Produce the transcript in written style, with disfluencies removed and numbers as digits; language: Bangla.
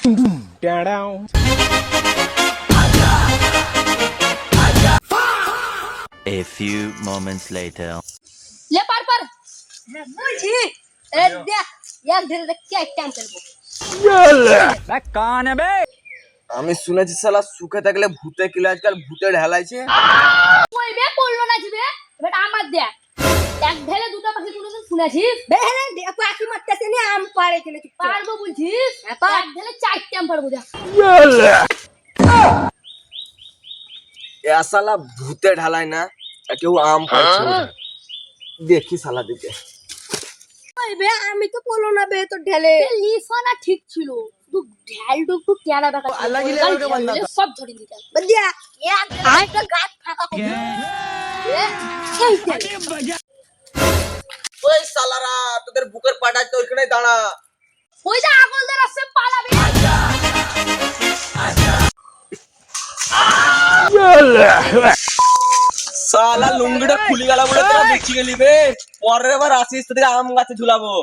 A few moments later. ले पर বুঝি এ দেখ এক ধরে দেখ কি টাইম করব আমি শুনেছি শালা সুখে থাকলে ভূতে কিলে আজকাল ভূতে ঢালাইছে। ওই বে পড়লো না জিবে এবার আমার দেখ এক ঢেলে দুটো পাখি তুলে শুনেছিস বেরে দেখো আকি মারতেছে নি আম পারে কিনে চুপ পারবো বলছিস এক ঢেলে চারটে আম পারবো দেখ এ শালা ভূতে ঢালাই না কেউ আম পাচ্ছে দেখি শালা দিকে। ওই বে আমি তো পড়লো না বে তো ঢেলে লিফানা ঠিক ছিল শুধু ঢেলটা একটু টেরা দেখা আল্লাহ কি লেগে বন্ধ সব ধরে দিতে বদিয়া এক একটা গাছ ফাঁকা করবে ওই শালারা তোদের বুকের পাটায় তো ওইখানে দাঁড়া। ওই যে আগলদের আছে পালাবি শালা লুঙ্গিটা খুলে গেল বলে তোরা বেঁচে গেলি বে। পরের বার আসিস তোদের আম গাছে ঝুলাবো।